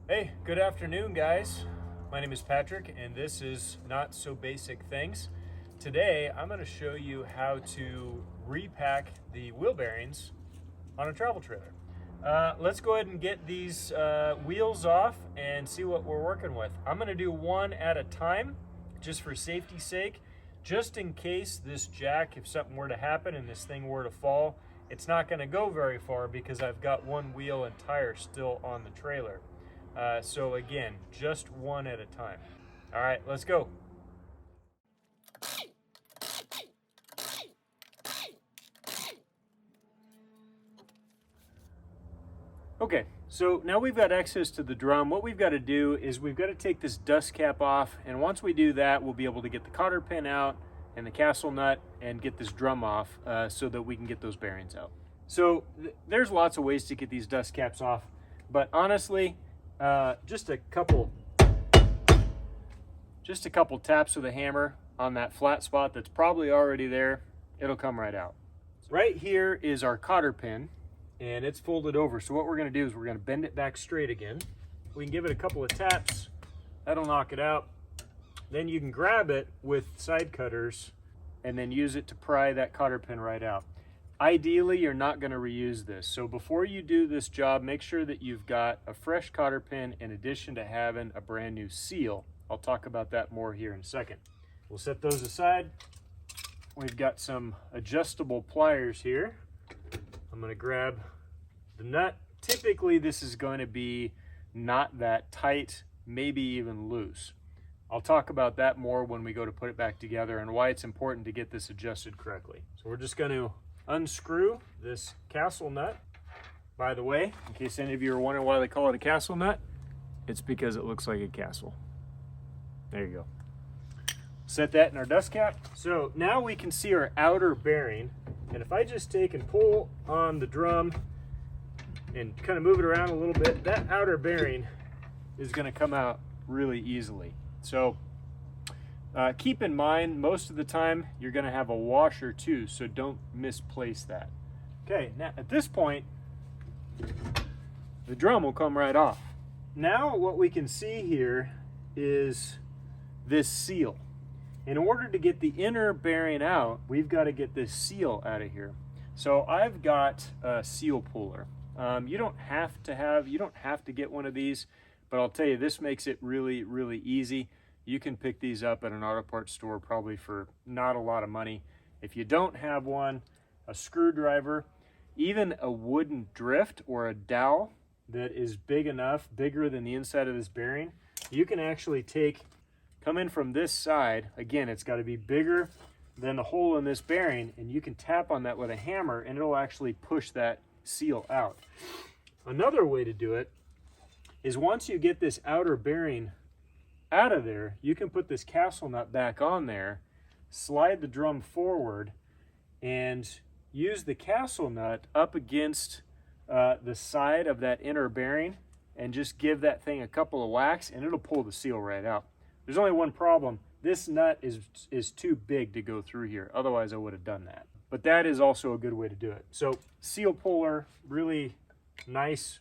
Hey, good afternoon, guys. My name is Patrick, and this is Not So Basic Things. Today, I'm going to show you how to repack the wheel bearings on a travel trailer. Let's go ahead and get these wheels off and see what we're working with. I'm going to do one at a time, just for safety's sake, just in case this jack, if something were to happen and this thing were to fall, it's not going to go very far because I've got one wheel and tire still on the trailer. So again, just one at a time. All right, let's go. Okay, so now we've got access to the drum. What we've got to do is we've got to take this dust cap off, and once we do that, we'll be able to get the cotter pin out and the castle nut and get this drum off so that we can get those bearings out. So there's lots of ways to get these dust caps off, but honestly, just a couple taps with a hammer on that flat spot that's probably already there, it'll come right out. Right here is our cotter pin, and it's folded over. So what we're going to do is we're going to bend it back straight again. We can give it a couple of taps, that'll knock it out. Then you can grab it with side cutters and then use it to pry that cotter pin right out. Ideally, you're not going to reuse this. So before you do this job, make sure that you've got a fresh cotter pin in addition to having a brand new seal. I'll talk about that more here in a second. We'll set those aside. We've got some adjustable pliers here. I'm going to grab the nut. Typically, this is going to be not that tight, maybe even loose. I'll talk about that more when we go to put it back together and why it's important to get this adjusted correctly. So we're just going to unscrew this castle nut. By the way, in case any of you are wondering why they call it a castle nut, it's because it looks like a castle. There you go. Set that in our dust cap. So now we can see our outer bearing, and if I just take and pull on the drum and kind of move it around a little bit, that outer bearing is going to come out really easily. So keep in mind, most of the time you're going to have a washer too, so don't misplace that. Okay, now at this point, the drum will come right off. Now what we can see here is this seal. In order to get the inner bearing out, we've got to get this seal out of here. So I've got a seal puller. You don't have to get one of these, but I'll tell you, this makes it really, really easy. You can pick these up at an auto parts store probably for not a lot of money. If you don't have one, a screwdriver, even a wooden drift or a dowel that is big enough, bigger than the inside of this bearing, you can actually come in from this side. Again, it's got to be bigger than the hole in this bearing, and you can tap on that with a hammer and it'll actually push that seal out. Another way to do it is once you get this outer bearing out of there, you can put this castle nut back on there, slide the drum forward, and use the castle nut up against the side of that inner bearing and just give that thing a couple of whacks and it'll pull the seal right out. There's only one problem. This nut is too big to go through here. Otherwise, I would have done that. But that is also a good way to do it. So seal puller, really nice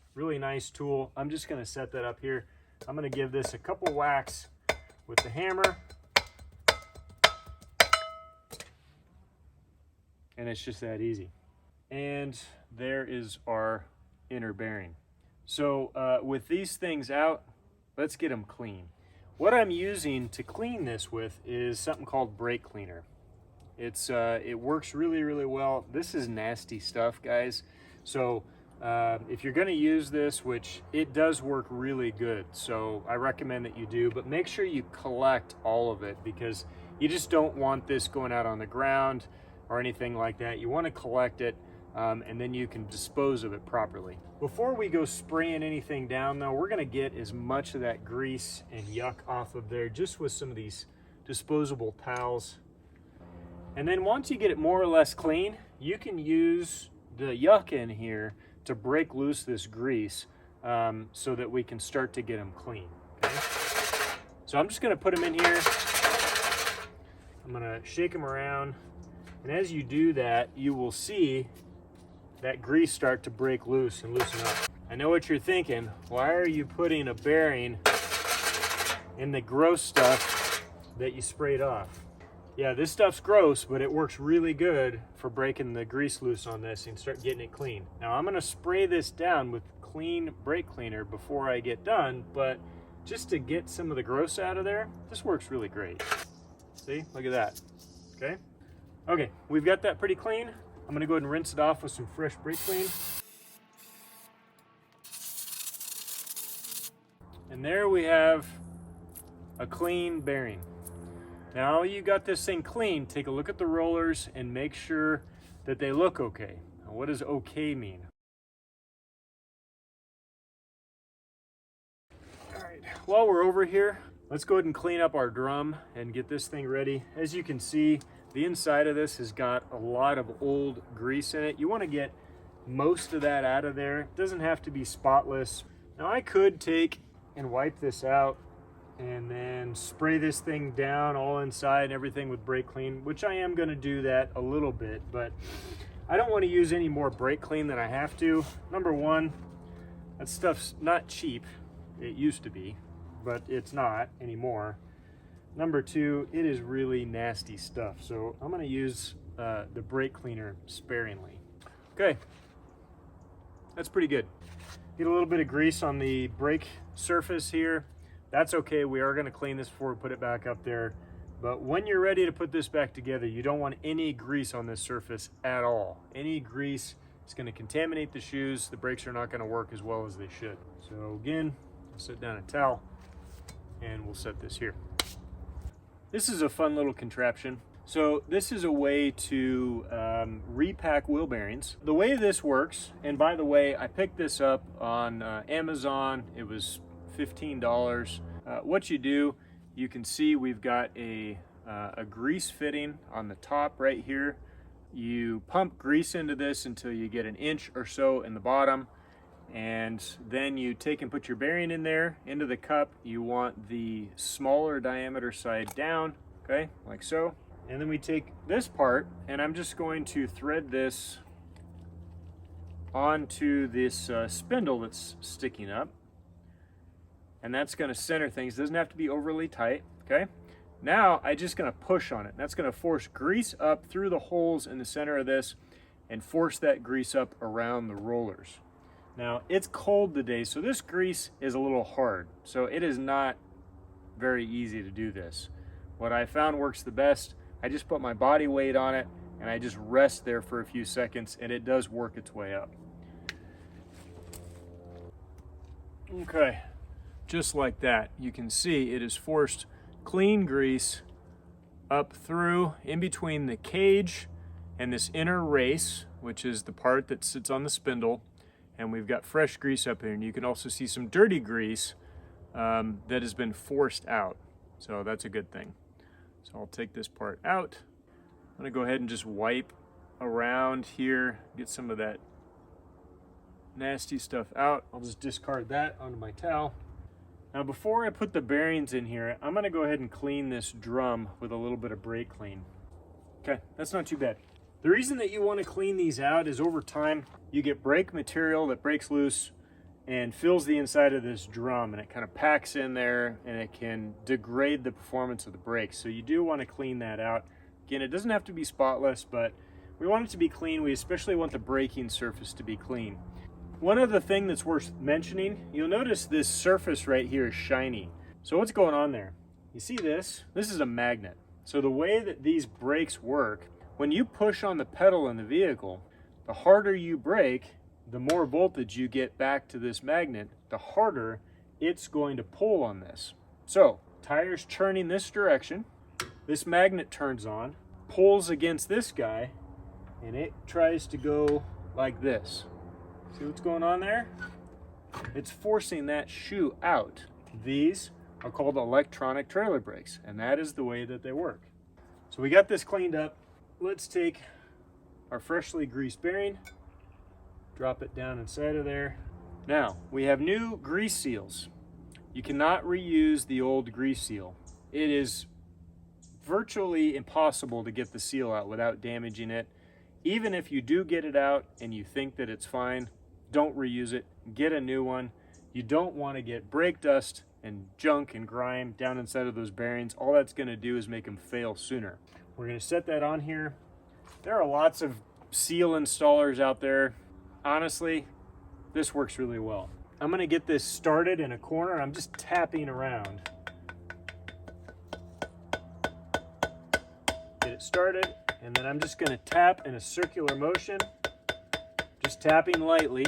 tool. I'm just going to set that up here. I'm going to give this a couple whacks with the hammer. And it's just that easy. And there is our inner bearing. So with these things out, let's get them clean. What I'm using to clean this with is something called brake cleaner. It works really, really well. This is nasty stuff, guys. So if you're going to use this, which it does work really good, so I recommend that you do, but make sure you collect all of it because you just don't want this going out on the ground or anything like that. You want to collect it and then you can dispose of it properly. Before we go spraying anything down though, we're going to get as much of that grease and yuck off of there just with some of these disposable towels. And then once you get it more or less clean, you can use the yuck in here to break loose this grease so that we can start to get them clean. Okay? So I'm just going to put them in here. I'm going to shake them around. And as you do that, you will see that grease start to break loose and loosen up. I know what you're thinking. Why are you putting a bearing in the gross stuff that you sprayed off? Yeah, this stuff's gross, but it works really good for breaking the grease loose on this and start getting it clean. Now I'm gonna spray this down with clean brake cleaner before I get done, but just to get some of the gross out of there, this works really great. See, look at that, okay? Okay, we've got that pretty clean. I'm gonna go ahead and rinse it off with some fresh brake clean. And there we have a clean bearing. Now you got this thing clean, take a look at the rollers and make sure that they look okay. Now, what does okay mean? All right, while we're over here, let's go ahead and clean up our drum and get this thing ready. As you can see, the inside of this has got a lot of old grease in it. You want to get most of that out of there. It doesn't have to be spotless. Now I could take and wipe this out and then spray this thing down all inside and everything with brake clean, which I am going to do that a little bit, but I don't want to use any more brake clean than I have to. Number one, that stuff's not cheap. It used to be, but it's not anymore. Number two, it is really nasty stuff, so I'm going to use the brake cleaner sparingly. Okay, that's pretty good. Get a little bit of grease on the brake surface here. That's okay, we are gonna clean this before we put it back up there. But when you're ready to put this back together, you don't want any grease on this surface at all. Any grease is gonna contaminate the shoes. The brakes are not gonna work as well as they should. So again, I'll set down a towel and we'll set this here. This is a fun little contraption. So this is a way to repack wheel bearings. The way this works, and by the way, I picked this up on Amazon. It was $15. What you do, you can see we've got a grease fitting on the top right here. You pump grease into this until you get an inch or so in the bottom, and then you take and put your bearing in there into the cup. You want the smaller diameter side down, okay, like so. And then we take this part, and I'm just going to thread this onto this spindle that's sticking up. And that's going to center things. It doesn't have to be overly tight, okay? Now I just going to push on it. That's going to force grease up through the holes in the center of this and force that grease up around the rollers. Now it's cold today, so this grease is a little hard. So it is not very easy to do this. What I found works the best, I just put my body weight on it and I just rest there for a few seconds and it does work its way up. Okay. Just like that, you can see it has forced clean grease up through in between the cage and this inner race, which is the part that sits on the spindle, and we've got fresh grease up here, and you can also see some dirty grease that has been forced out, so that's a good thing. So I'll take this part out. I'm gonna go ahead and just wipe around here, get some of that nasty stuff out. I'll just discard that onto my towel. Now before I put the bearings in here, I'm gonna go ahead and clean this drum with a little bit of brake clean. Okay, that's not too bad. The reason that you wanna clean these out is over time, you get brake material that breaks loose and fills the inside of this drum, and it kind of packs in there and it can degrade the performance of the brakes. So you do wanna clean that out. Again, it doesn't have to be spotless, but we want it to be clean. We especially want the braking surface to be clean. One other thing that's worth mentioning, you'll notice this surface right here is shiny. So what's going on there? You see this? This is a magnet. So the way that these brakes work, when you push on the pedal in the vehicle, the harder you brake, the more voltage you get back to this magnet, the harder it's going to pull on this. So tires turning this direction, this magnet turns on, pulls against this guy, and it tries to go like this. See what's going on there? It's forcing that shoe out. These are called electronic trailer brakes, and that is the way that they work. So we got this cleaned up. Let's take our freshly greased bearing, drop it down inside of there. Now, we have new grease seals. You cannot reuse the old grease seal. It is virtually impossible to get the seal out without damaging it. Even if you do get it out and you think that it's fine, don't reuse it, get a new one. You don't want to get brake dust and junk and grime down inside of those bearings. All that's going to do is make them fail sooner. We're going to set that on here. There are lots of seal installers out there. Honestly, this works really well. I'm going to get this started in a corner. I'm just tapping around. Get it started, and then I'm just going to tap in a circular motion, just tapping lightly.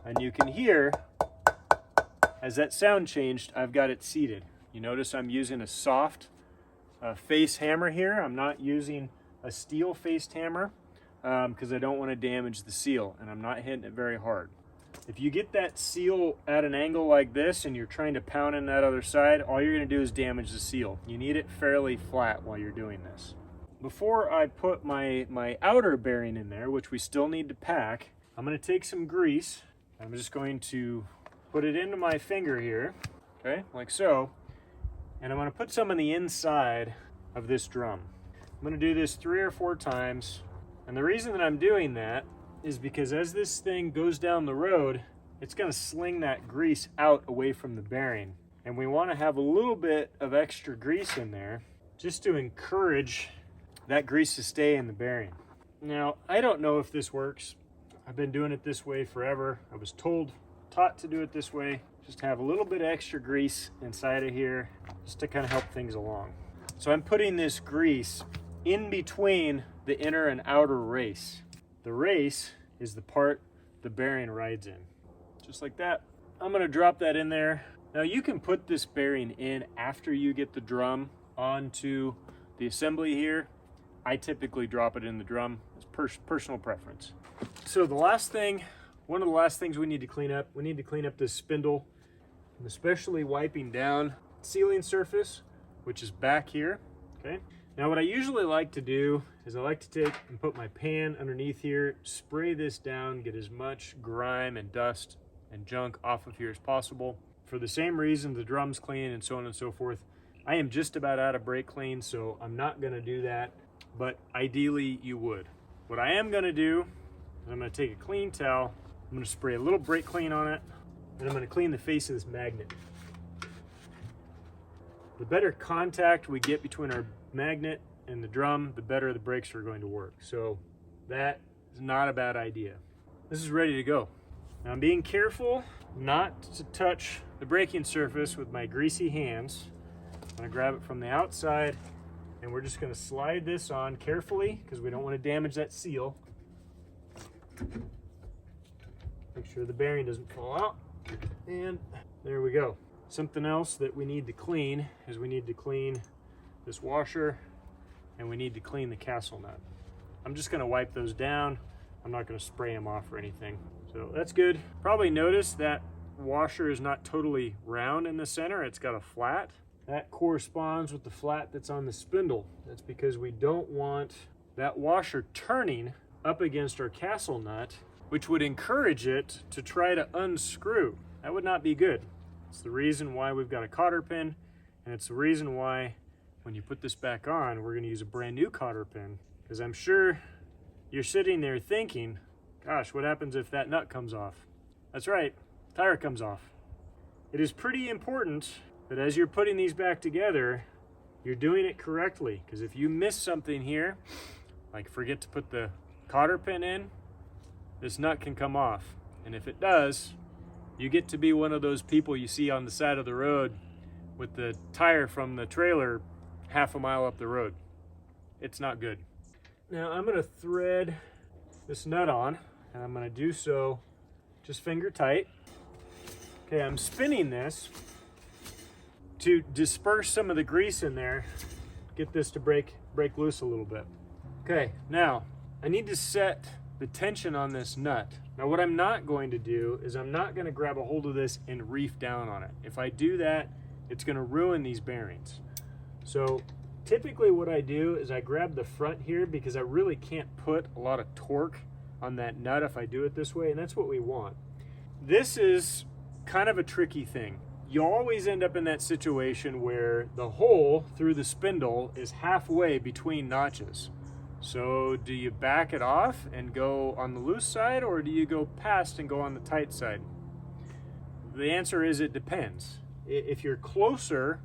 And you can hear, as that sound changed, I've got it seated. You notice I'm using a soft face hammer here. I'm not using a steel faced hammer because I don't want to damage the seal, and I'm not hitting it very hard. If you get that seal at an angle like this and you're trying to pound in that other side, all you're going to do is damage the seal. You need it fairly flat while you're doing this. Before I put my outer bearing in there, which we still need to pack, I'm going to take some grease. I'm just going to put it into my finger here, okay, like so, and I'm going to put some on the inside of this drum. I'm going to do this 3 or 4 times, and the reason that I'm doing that is because as this thing goes down the road, it's going to sling that grease out away from the bearing, and we want to have a little bit of extra grease in there just to encourage that grease to stay in the bearing. Now, I don't know if this works. I've been doing it this way forever. I was taught to do it this way. Just have a little bit of extra grease inside of here just to kind of help things along. So I'm putting this grease in between the inner and outer race. The race is the part the bearing rides in. Just like that. I'm gonna drop that in there. Now you can put this bearing in after you get the drum onto the assembly here. I typically drop it in the drum. It's personal preference. So the last thing, one of the last things we need to clean up this spindle, and especially wiping down sealing surface, which is back here, okay? Now what I usually like to do is I like to take and put my pan underneath here, spray this down, get as much grime and dust and junk off of here as possible. For the same reason the drum's clean and so on and so forth. I am just about out of brake clean, so I'm not gonna do that, but ideally you would. What I am gonna do, I'm going to take a clean towel, I'm going to spray a little brake clean on it, and I'm going to clean the face of this magnet. The better contact we get between our magnet and the drum, the better the brakes are going to work. So that is not a bad idea. This is ready to go. Now I'm being careful not to touch the braking surface with my greasy hands. I'm going to grab it from the outside, and we're just going to slide this on carefully because we don't want to damage that seal. Make sure the bearing doesn't fall out, and there we go. Something else that we need to clean is we need to clean this washer, and we need to clean the castle nut. I'm just going to wipe those down. I'm not going to spray them off or anything. So that's good. Probably notice that washer is not totally round in the center. It's got a flat. That corresponds with the flat that's on the spindle. That's because we don't want that washer turning up against our castle nut, which would encourage it to try to unscrew. That would not be good. It's the reason why we've got a cotter pin, and it's the reason why when you put this back on, we're going to use a brand new cotter pin, because I'm sure you're sitting there thinking, gosh, what happens if that nut comes off? That's right, tire comes off. It is pretty important that as you're putting these back together, you're doing it correctly, because if you miss something here, like forget to put the cotter pin in, this nut can come off. And if it does, you get to be one of those people you see on the side of the road with the tire from the trailer half a mile up the road. It's not good. Now I'm going to thread this nut on, and I'm going to do so just finger tight. Okay, I'm spinning this to disperse some of the grease in there, get this to break loose a little bit. Okay, now I need to set the tension on this nut. Now what I'm not going to do is I'm not going to grab a hold of this and reef down on it. If I do that, it's going to ruin these bearings. So typically what I do is I grab the front here because I really can't put a lot of torque on that nut if I do it this way, and that's what we want. This is kind of a tricky thing. You always end up in that situation where the hole through the spindle is halfway between notches. So do you back it off and go on the loose side, or do you go past and go on the tight side? The answer is it depends. If you're closer,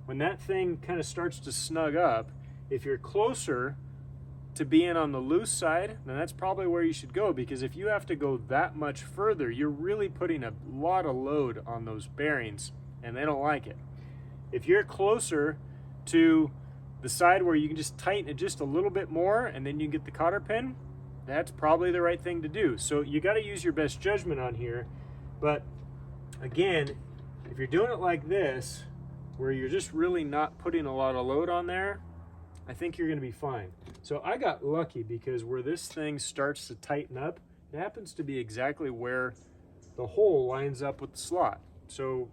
when that thing kind of starts to snug up, if you're closer to being on the loose side, then that's probably where you should go, because if you have to go that much further, you're really putting a lot of load on those bearings, and they don't like it. If you're closer to the side where you can just tighten it just a little bit more and then you get the cotter pin, that's probably the right thing to do. So you got to use your best judgment on here. But again, if you're doing it like this, where you're just really not putting a lot of load on there, I think you're going to be fine. So I got lucky, because where this thing starts to tighten up, it happens to be exactly where the hole lines up with the slot. So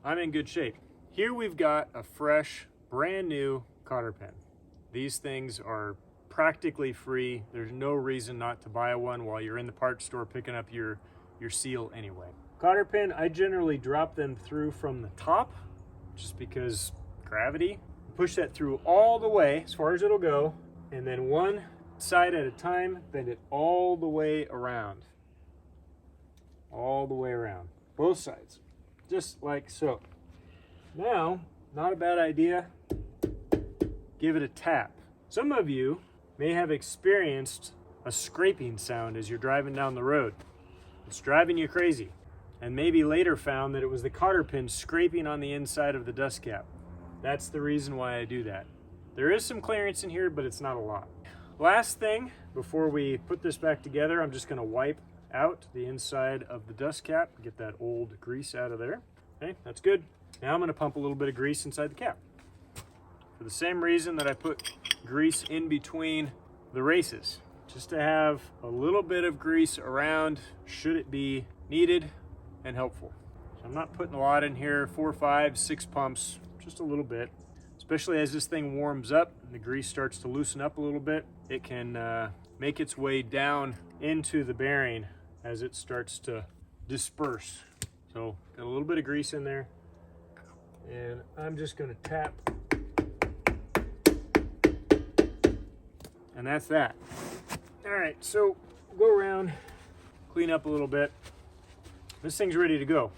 I'm in good shape. Here we've got a fresh, brand new cotter pin. These things are practically free. There's no reason not to buy one while you're in the parts store picking up your seal anyway. Cotter pin, I generally drop them through from the top, just because gravity. Push that through all the way as far as it'll go, and then one side at a time, bend it all the way around. All the way around. Both sides. Just like so. Now, not a bad idea, give it a tap. Some of you may have experienced a scraping sound as you're driving down the road. It's driving you crazy. And maybe later found that it was the cotter pin scraping on the inside of the dust cap. That's the reason why I do that. There is some clearance in here, but it's not a lot. Last thing, before we put this back together, I'm just gonna wipe out the inside of the dust cap, get that old grease out of there. Okay, that's good. Now I'm gonna pump a little bit of grease inside the cap. For the same reason that I put grease in between the races, just to have a little bit of grease around should it be needed and helpful. So I'm not putting a lot in here, 4, 5, 6 pumps, just a little bit. Especially as this thing warms up and the grease starts to loosen up a little bit, it can make its way down into the bearing as it starts to disperse. So got a little bit of grease in there, and I'm just gonna tap, and that's that. All right, so go around, clean up a little bit. This thing's ready to go.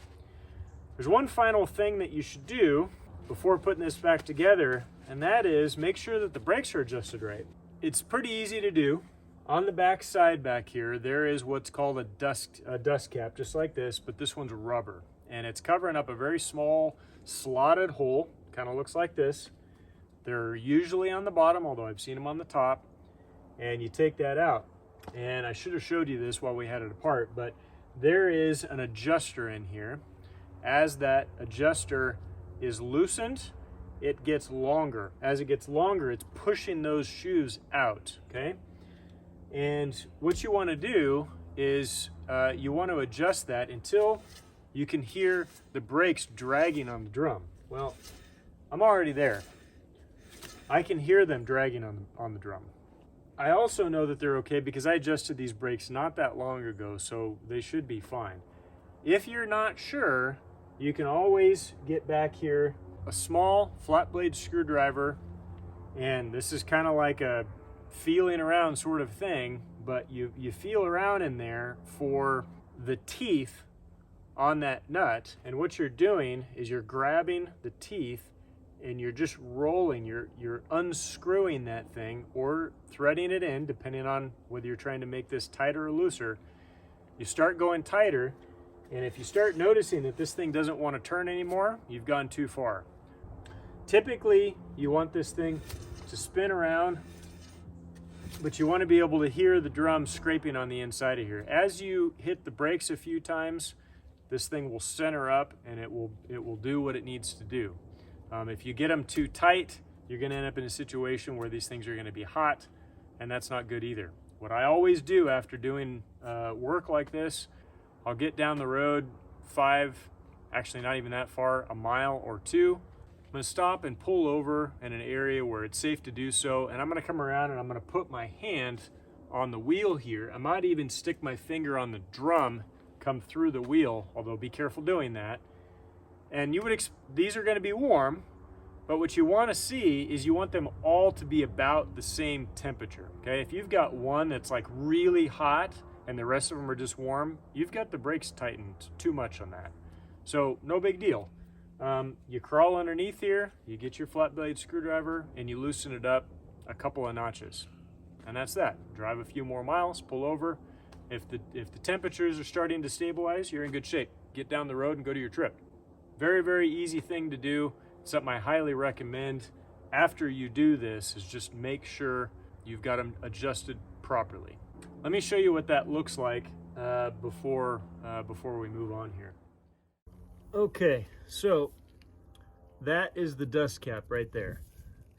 There's one final thing that you should do before putting this back together, and that is make sure that the brakes are adjusted right. It's pretty easy to do. On the back side back here, there is what's called a dust cap, just like this, but this one's rubber, and it's covering up a very small slotted hole. Kind of looks like this. They're usually on the bottom, although I've seen them on the top, and you take that out. And I should have showed you this while we had it apart, but there is an adjuster in here. As that adjuster is loosened, it gets longer. As it gets longer, it's pushing those shoes out, okay? And what you want to do is you want to adjust that until you can hear the brakes dragging on the drum. Well, I'm already there. I can hear them dragging on the drum. I also know that they're okay because I adjusted these brakes not that long ago, so they should be fine. If you're not sure, you can always get back here a small flat blade screwdriver, and this is kind of like a feeling around sort of thing, but you feel around in there for the teeth on that nut, and what you're doing is you're grabbing the teeth and you're just rolling, you're unscrewing that thing or threading it in, depending on whether you're trying to make this tighter or looser. You start going tighter, and if you start noticing that this thing doesn't want to turn anymore, you've gone too far. Typically, you want this thing to spin around, but you want to be able to hear the drum scraping on the inside of here. As you hit the brakes a few times, this thing will center up and it will do what it needs to do. If you get them too tight, you're going to end up in a situation where these things are going to be hot, and that's not good either. What I always do after doing work like this, I'll get down the road 5, actually not even that far, a mile or 2. I'm going to stop and pull over in an area where it's safe to do so, and I'm going to come around and I'm going to put my hand on the wheel here. I might even stick my finger on the drum, come through the wheel, although be careful doing that. And these are going to be warm, But what you want to see is you want them all to be about the same temperature, okay? If you've got one that's like really hot and the rest of them are just warm, you've got the brakes tightened too much on that. So no big deal. You crawl underneath here, you get your flat blade screwdriver and you loosen it up a couple of notches. And that's that. Drive a few more miles, pull over. If the temperatures are starting to stabilize, you're in good shape. Get down the road and go to your trip. Very, very easy thing to do. Something I highly recommend after you do this is just make sure you've got them adjusted properly. Let me show you what that looks like before we move on here. Okay, so that is the dust cap right there.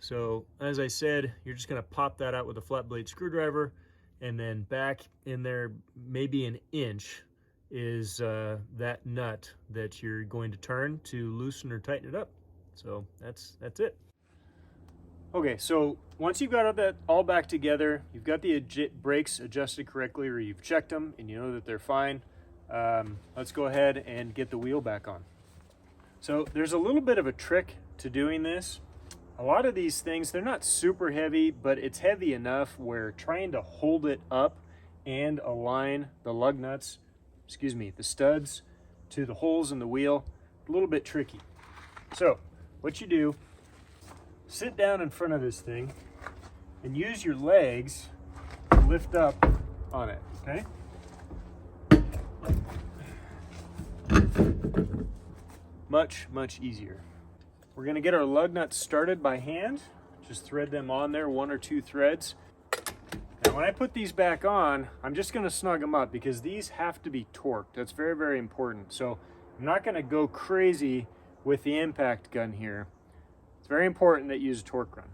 So as I said, you're just gonna pop that out with a flat blade screwdriver, and then back in there, maybe an inch, is that nut that you're going to turn to loosen or tighten it up. So that's it. Okay, so once you've got that all back together, you've got the brakes adjusted correctly, or you've checked them and you know that they're fine, let's go ahead and get the wheel back on. So there's a little bit of a trick to doing this. A lot of these things, they're not super heavy, but it's heavy enough where trying to hold it up and align the lug nuts, the studs, to the holes in the wheel, a little bit tricky. So what you do, sit down in front of this thing and use your legs to lift up on it, okay? Much, much easier. We're gonna get our lug nuts started by hand. Just thread them on there, 1 or 2 threads. Now when I put these back on, I'm just gonna snug them up because these have to be torqued. That's very, very important. So I'm not gonna go crazy with the impact gun here. It's very important that you use a torque gun.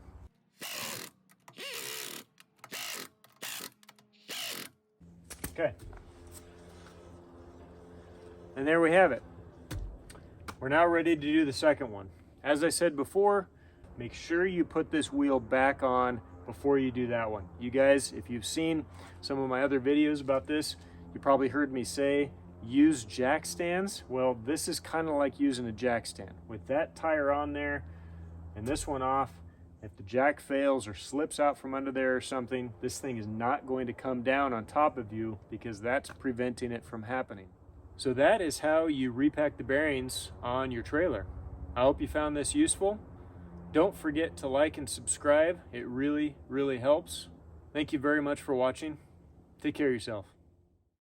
Okay. And there we have it. We're now ready to do the second one. As I said before, make sure you put this wheel back on before you do that one. You guys, if you've seen some of my other videos about this, you probably heard me say, use jack stands. Well, this is kind of like using a jack stand. With that tire on there and this one off, if the jack fails or slips out from under there or something, this thing is not going to come down on top of you because that's preventing it from happening. So that is how you repack the bearings on your trailer. I hope you found this useful. Don't forget to like and subscribe. It really, really helps. Thank you very much for watching. Take care of yourself.